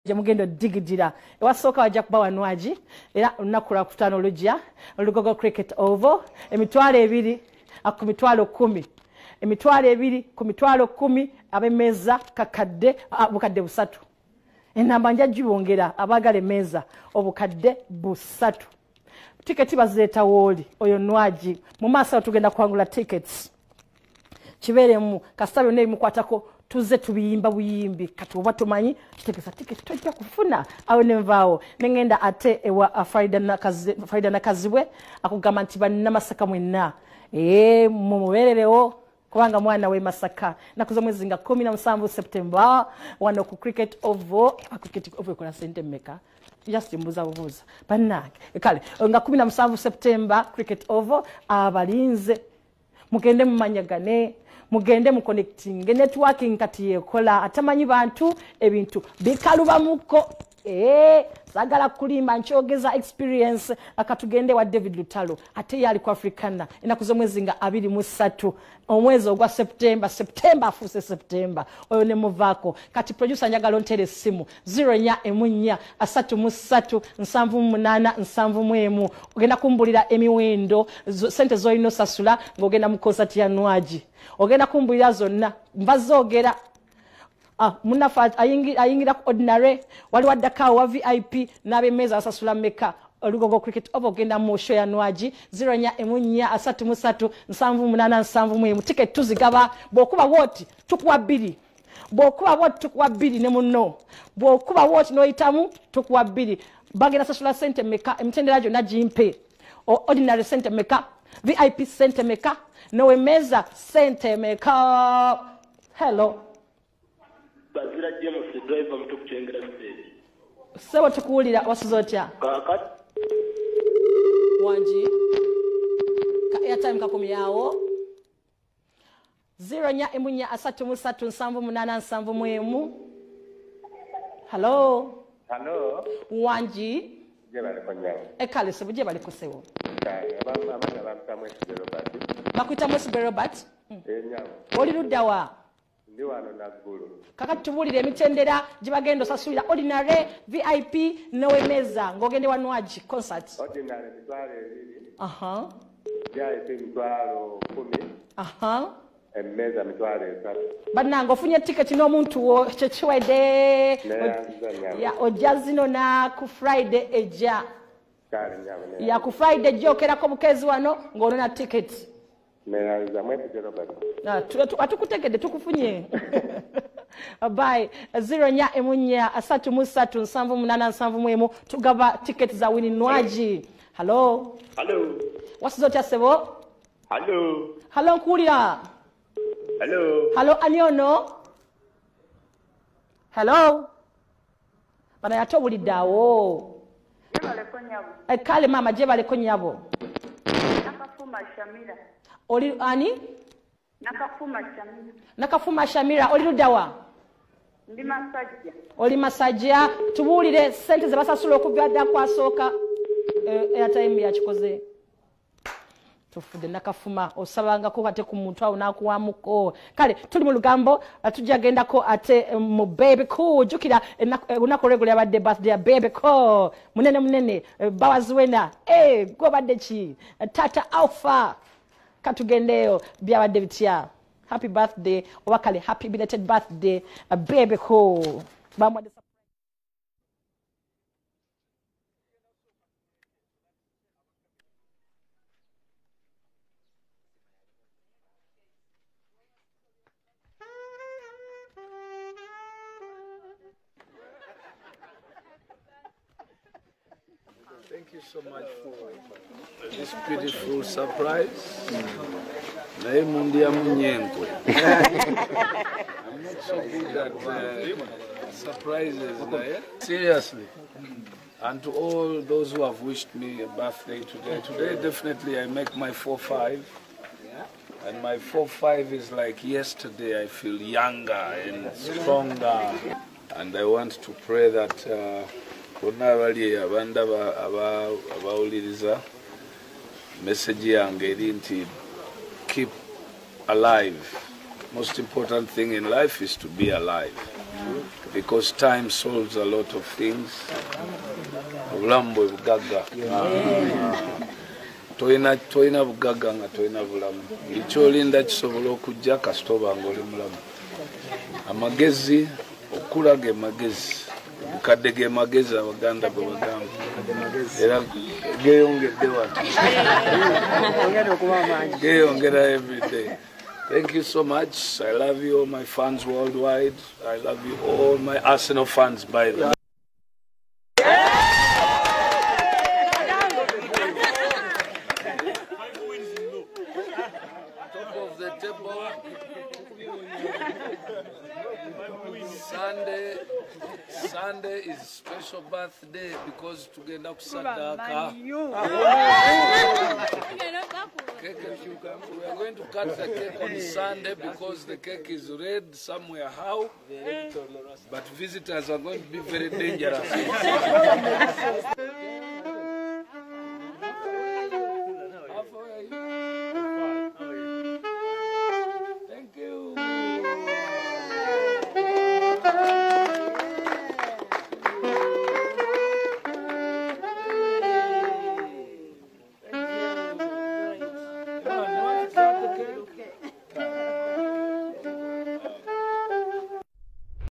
Mugendo digidira ewasooka wajja kuba wanwaji era olunaku lwa kutaano lujja Lugogo cricket oval emitwalo 2 ku mitwalo 10 emitwalo 2 ku mitwalo 10 abemeza kakadde bukadde busatu enamba nja jibongera abagale meza obukadde busatu tiketi bazeeta woli oyo nwaji mu maaso tugenda kwangula tickets kibeeremu kasita byonna ebimukwatako tuze tubiyimba buyimbi kati oba tumanyi kitegesa tiketi tojja kufuna awo nenvaawo nengenda ate ewa Faida Nakazibwe akugamba nti bannamasaka mwenna mumubeererewo kubanga mwana we Masaka nakuza mwezi nga 17 September wano ku cricket oval kola sente mmeka just mbuza bubuza bannange kale nga 17 September cricket oval abalinze mugende mumanyagane mugende mu connecting networking kati yekola atamanyi bantu ebintu bikaluba muko sagala kulimba nchogeza experience akatugende wa David Lutalo ate yali ku Africana enakuzo mwezi nga 23 omwezi ogwa September afuse September oyo ne muvako kati producer njagala ontere simu 0-4-3-3-7-8-7 ogenda kumbulira emiwendo sente zoyino sasula ngogenda mu concert ya nwaji ogenda kumbulira zonna mbazogera munafa ayingira ku ordinary wali waddaka wa VIP n'abemeza asasula meka Lugogo cricket oval ogenda mu show ya nwaji 0-4-3-3-7-8-7 ticket tuzigaba bwokuba woti tukuwa 2 bwokuba woti tukuwa 2 ne munno bwokuba woti noyitamu tukuwa 2 bagenda sasula sente meka emitendera gyo najimpe ordinary sente meka VIP sente meka nowemeza sente meka hello Bazira James driver mtukuchengera stage. Sewa tukuulira wasizotya. Kakati. Wanji. Ka airtime kakomi yawo. 0-4-3-3-7-8-7. Hello. Hello. Wanji. Jebale konyawo. Ekale sebu jebale kosewo. Abana Mwesi Robert. Bakwita Mwesi Robert. Nyawo. Oli luddawa. Ndi wano naggulu. Kakati tubulire emitendera gibagendo sasulira ordinary VIP nowemeza ngogende wanwaji concert. Ordinary mitwalo 2. VIP mitwalo 10. Emeza mitwalo 3. Bannange ofunye ticket n'omuntu wo kyekiwedde ya ojazino na ku Friday eja. Kale nyawo. Ya ku Friday jokerako bukezi wano ng'onona ticket. Meranza Mwesi Robert. Atukutegedde tukufunye. Bye 0-4-3-7-8-7 tugaba ticket za wini nwaji. Hello. Hello. Wasizotya sebo? Hello. Hello nkulira. Hello. Hello anyono. Hello. Bana yatobuliddawo. Jebale konyabo. Kale mama jebale konyabo. Nakafuma Shamira. Oli ani? Nakafuma Shamira. Nakafuma Shamira oli ludawa? Ndi Masajja. Oli Masajja tubulire sente ze basasula okubadda kwasooka airtime ya kikoze. Tufude nakafuma osabangako ate ku muntu awo nakuwamuko kale tuli mu Lugambo tujja gendako ate mu baby cool jukira unako regular badde birthday baby cool munene bawaziwena go badde chi tata alpha katugendeyo byabadde bitya happy birthday obakale happy belated birthday baby cool bamwade. Thank you so much for this beautiful surprise. I'm not so good at surprises. Seriously. And to all those who have wished me a birthday today. Today definitely I make my 4-5. And my 4-5 is like yesterday. I feel younger and stronger. And I want to pray that abawuliriza message yange eri nti keep alive. Most important thing in life is to be alive. because time solves a lot of things. Obulamu bwe bugagga. Toyina bugagga nga toyina bulamu. Buli ky'olinda kisobola okujja kasita oba ng'oli mulamu. Amagezi, okula ge magezi. Akadde ge magezi Abaganda bwe bagamba. Era geeyongedde wati. Geeyongera every day. Thank you so much. I love you all my fans worldwide. I love you all my Arsenal fans, by the way. Top of the table. Sunday is special birthday because tugenda kusaddaaka. We are going to cut the cake on Sunday because the cake is red somewhere. How? But visitors are going to be very dangerous.